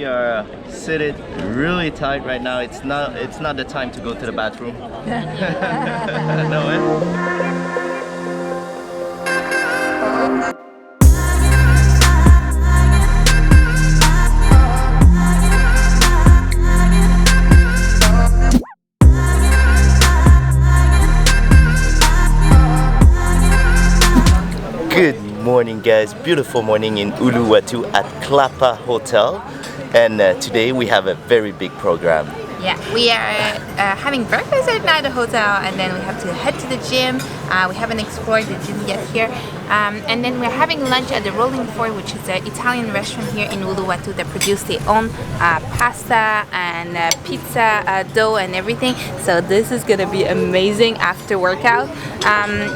we are seated really tight right now. It's not the time to go to the bathroom. No way. Good morning guys, beautiful morning in Uluwatu at Klapa Hotel, and today we have a very big program. Yeah, we are having breakfast right now at the hotel, and then we have to head to the gym. We haven't explored the gym yet here, and then we're having lunch at the Rolling Fort, which is an Italian restaurant here in Uluwatu that produce their own pasta and pizza dough and everything. So this is gonna be amazing after workout.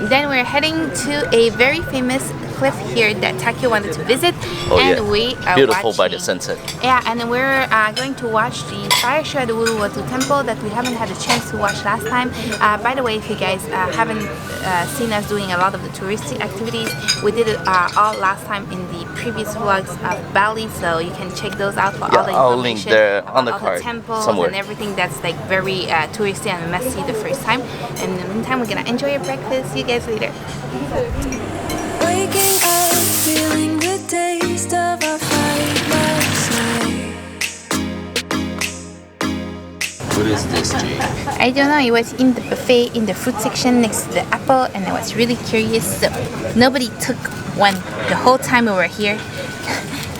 Then we're heading to a very famous cliff here that Takyo wanted to visit, and we are beautiful watching, by the sunset. Yeah, and then we're going to watch the fire show at the Uluwatu temple that we haven't had a chance to watch last time. By the way, if you guys haven't seen us doing a lot of the touristy activities, we did it all last time in the previous vlogs of Bali, so you can check those out for all the information. I'll link there on the card the temples somewhere. And everything that's like very touristy and messy the first time. And in the meantime, we're gonna enjoy your breakfast. See you guys later. Waking up, feeling the taste of our fight last night. What is this, Jay? I don't know, it was in the buffet in the fruit section next to the apple, and I was really curious, so nobody took one the whole time we were here.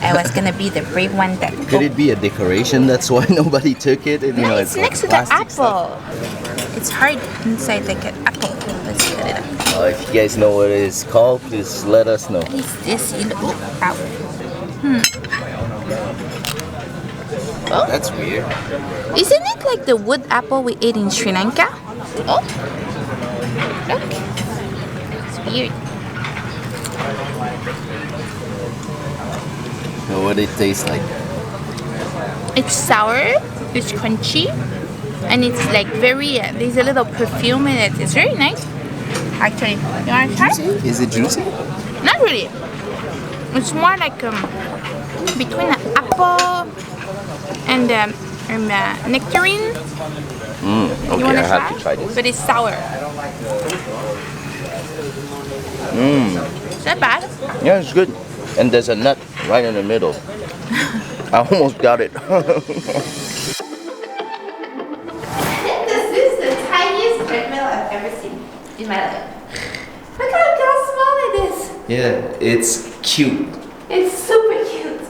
I was gonna be the brave one that... Could it be a decoration? That's why nobody took it? And, you know, it's next like to the apple. Stuff. It's hard inside like an apple. Let's cut it up. If you guys know what it is called, please let us know. What is this? Ow. Oh, that's weird. Isn't it like the wood apple we ate in Sri Lanka? Oh, look. It's weird. So what it tastes like? It's sour, it's crunchy, and it's like very, there's a little perfume in it. It's very nice. Actually, you want to try? Is it juicy? Not really. It's more like between an apple and nectarine. Okay, You want I to have to try this. But it's sour. Is that bad? Yeah, it's good. And there's a nut right in the middle. I almost got it. This is the tiniest treadmill I've ever seen in my life. Look how small it is. Yeah, it's cute. It's super cute.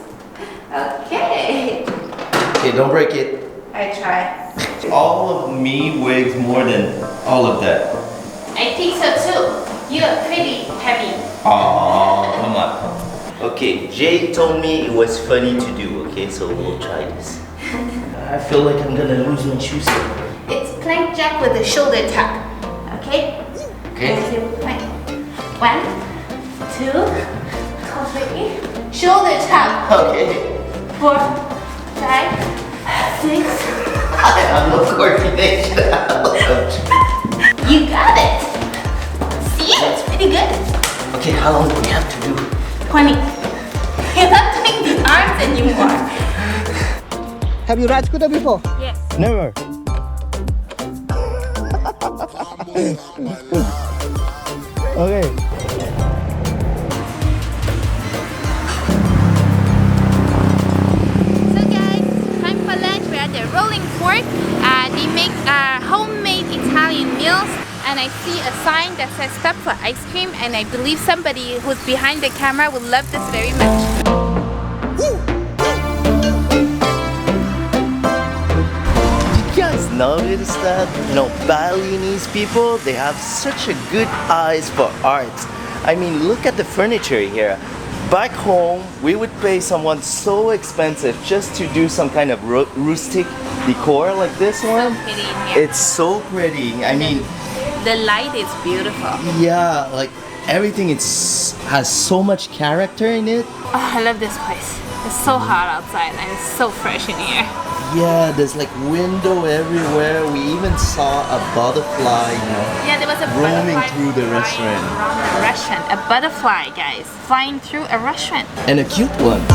Okay. Okay, don't break it. I try. All of me weighs more than all of that. I think so too. You're pretty heavy. Oh, come on. Okay, Jay told me it was funny to do, okay, so we'll try this. I feel like I'm gonna lose my shoes. It's plank jack with a shoulder tuck. Okay? Okay. Let's do plank. 1, 2, completely. Shoulder tuck. Okay. 4, 5, 6. I have no coordination. You got it. See, it's pretty good. Okay, how long do we have to do? 20. You're not doing the arms anymore. Have you ride scooter before? Yes. Never. Okay. So guys, time for lunch. We're at the Rolling Fort. They make homemade Italian meals, and I see a sign that says stop for ice cream, and I believe somebody who's behind the camera would love this very much. Did you guys notice that, you know, Balinese people, they have such a good eyes for art. I mean, look at the furniture here. Back home, we would pay someone so expensive just to do some kind of rustic decor like this one. So pretty in here. It's so pretty. I mean, The light is beautiful. yeah, like everything has so much character in it. Oh, I love this place. It's so hot outside and it's so fresh in here. Yeah, there's like window everywhere. We even saw a butterfly, you know. Yeah, there was a roaming butterfly through the flying restaurant. around the restaurant. A butterfly, guys, flying through a restaurant. And a cute one.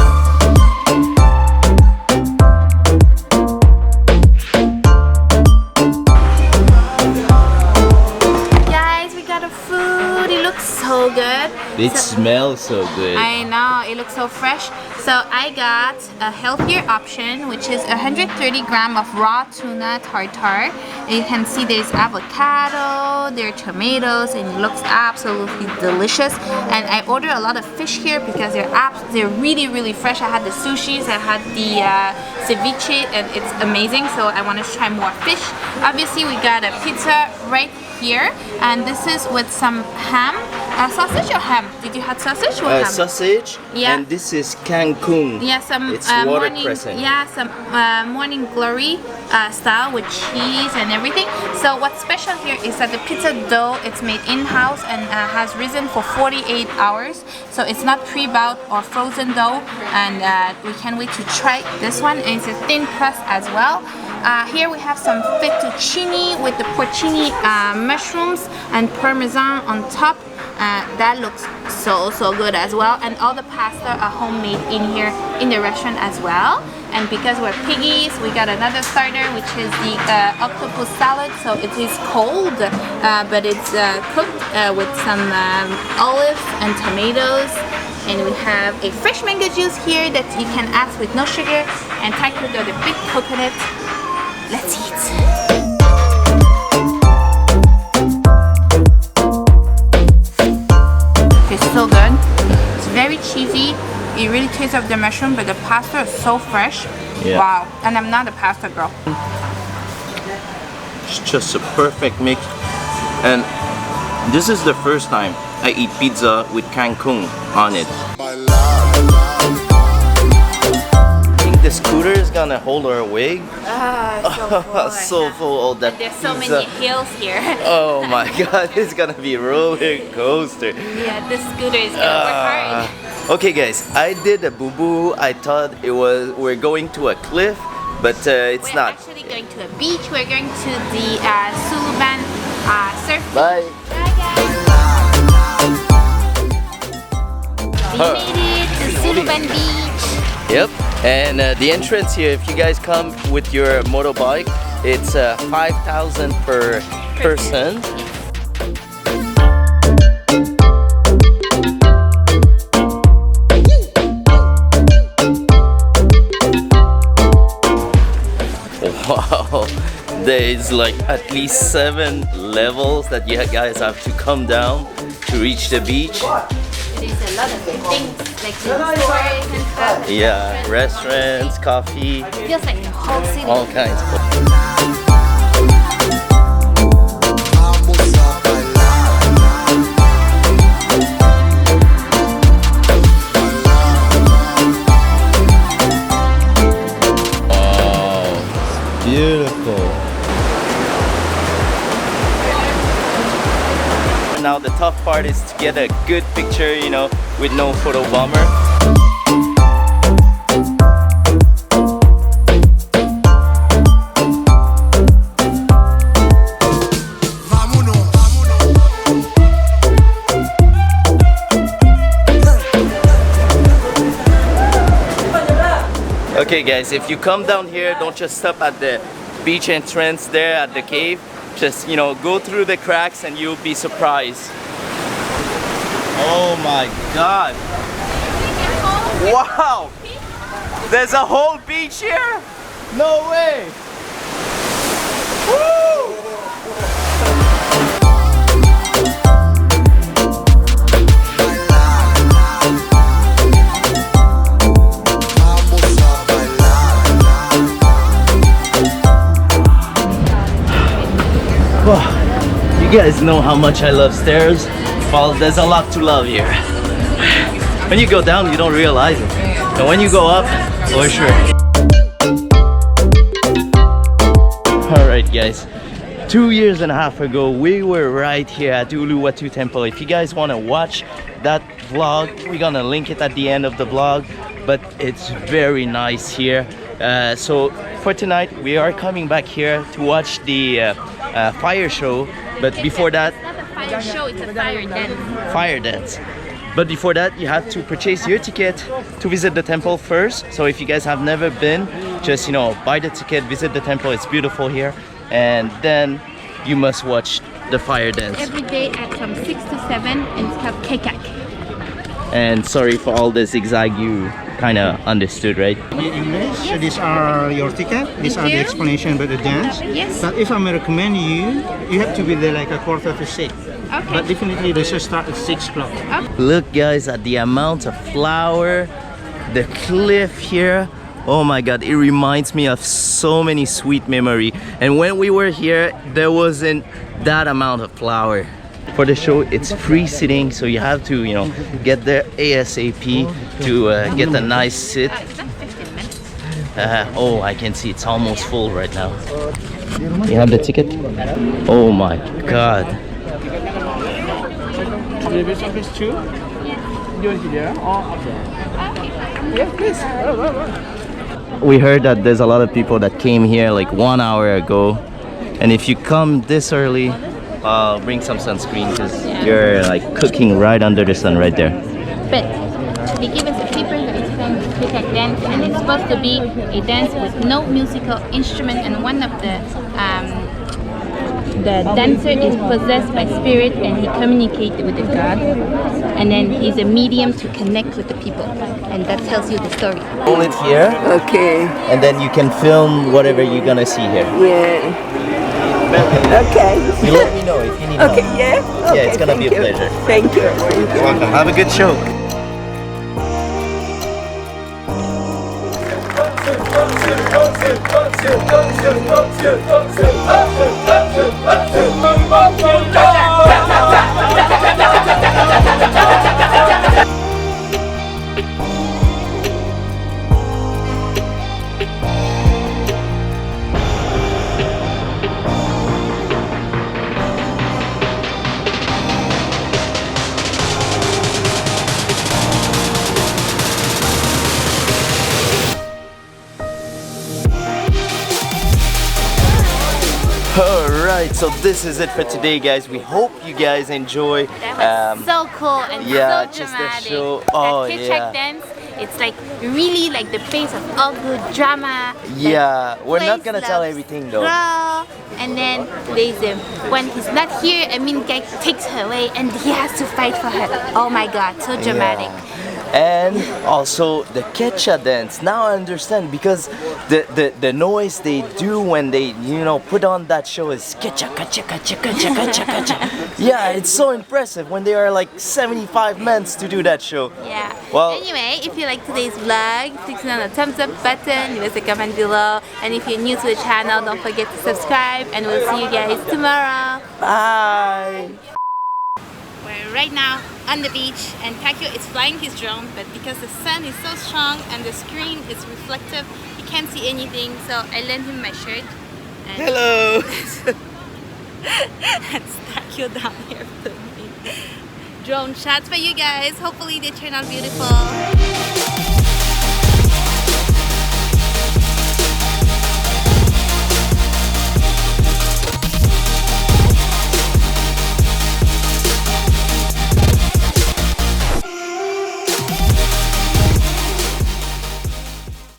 It smells so good. I know, it looks so fresh. So I got a healthier option, which is 130 gram of raw tuna tartare. You can see there's avocado, there are tomatoes, and it looks absolutely delicious. And I ordered a lot of fish here because they're really fresh. I had the sushis, I had the ceviche, and it's amazing. So I want to try more fish. Obviously, we got a pizza right here, and this is with some ham. Sausage or ham? Did you have sausage or ham? Sausage. Yeah. And this is Cancun. Yeah, some it's morning. watercress. Yeah, some morning glory style with cheese and everything. So what's special here is that the pizza dough, it's made in-house and has risen for 48 hours. So it's not pre-bought or frozen dough, and we can't wait to try this one. And it's a thin crust as well. Here we have some fettuccine with the porcini mushrooms and parmesan on top. That looks so good as well, and all the pasta are homemade in here in the restaurant as well. And because we're piggies, we got another starter, which is the octopus salad. So it is cold, but it's cooked with some olives and tomatoes. And we have a fresh mango juice here that you can add with no sugar, and takyo, the big coconut. Let's eat. It's so good. It's very cheesy. It really tastes of the mushroom, but the pasta is so fresh. Yeah. Wow. And I'm not a pasta girl. It's just a perfect mix. And this is the first time I eat pizza with Cancun on it. I think the scooter is gonna hold our weight. So full. So full. All that There's so pizza. many hills here. Oh my god, it's gonna be a roller coaster. Yeah, this scooter is gonna work hard. Okay guys, I did a boo-boo. I thought we're going to a cliff, but it's We're not. actually going to a beach. We're going to the Suluban surf. Bye. Bye guys. We made it to Suluban Beach. Yep, and the entrance here, if you guys come with your motorbike, it's 5,000 per person. Wow, there's like at least 7 levels that you guys have to come down to reach the beach. There's a lot of things like stores and stuff. Yeah, restaurants, coffee, It feels like the whole city. all kinds. Oh, beautiful. Now the tough part is to get a good picture, you know, with no photo bomber. Okay guys, if you come down here, don't just stop at the beach entrance there at the cave. Just, you know, go through the cracks and you'll be surprised. Oh my god. Wow! There's a whole beach here? No way! Woo! You guys know how much I love stairs. Well, there's a lot to love here. When you go down, you don't realize it. And when you go up, for sure. Alright guys, 2.5 years ago, we were right here at the Uluwatu temple. If you guys want to watch that vlog, we're gonna link it at the end of the vlog. But it's very nice here. So for tonight, we are coming back here to watch the fire show. But before that, It's not a fire show, it's a fire dance. fire dance. But before that, you have to purchase your ticket to visit the temple first. So if you guys have never been, just, you know, buy the ticket, visit the temple. It's beautiful here, and then you must watch the fire dance. Every day at from 6 to 7, and it's called Kecak. And sorry for all the zigzag, you kind of understood, right? English. So these are your ticket. These are the you. explanation about the dance. Yes. But if I may recommend you, you have to be there like a 5:45. Okay. But definitely the show start at 6 o'clock. Look guys at the amount of flower, the cliff here. Oh my god, it reminds me of so many sweet memory. And when we were here, there wasn't that amount of flower. For the show, it's free sitting, so you have to, you know, get there ASAP to get a nice sit. Is that 15 minutes? Oh, I can see it's almost full right now. You have the ticket? Oh my god. We heard that there's a lot of people that came here like 1 hour ago, and if you come this early, bring some sunscreen because you're like cooking right under the sun right there. But they give us a paper that explains the Kecak dance, and it's supposed to be a dance with no musical instrument, and one of the dancer is possessed by spirit and he communicates with the god, and then he's a medium to connect with the people, and that tells you the story. Hold it here, Okay, and then you can film whatever you're gonna see here. yeah. Okay. You let me know if you need Okay, help. yeah? Yeah, it's gonna be a thank you. pleasure. Thank you. You're welcome. Have a good show. Alright, so this is it for today, guys. We hope you guys enjoy. That was so cool and yeah, so just dramatic. the show. Oh, that Kecak yeah. dance, it's like really like the base of all good drama. Yeah, Like, we're not place gonna tell loves everything though. girl, and then there's when he's not here, I mean, guy takes her away and he has to fight for her. Oh my god, so dramatic. Yeah. And also the Kecak dance. Now I understand because the noise they do when they, you know, put on that show is Kecak, Kecak, Kecak, Kecak, Kecak, Kecak. Yeah, it's so impressive when they are like 75 men to do that show. Yeah. Well- anyway, if you like today's vlog, click on the thumbs up button, leave us a comment below, and if you're new to the channel, don't forget to subscribe, and we'll see you guys tomorrow. Bye. We're right now on the beach, and Takyo is flying his drone, but because the sun is so strong and the screen is reflective, he can't see anything, so I lent him my shirt. And Hello. that's Takyo down here filming drone shots for you guys. Hopefully they turn out beautiful.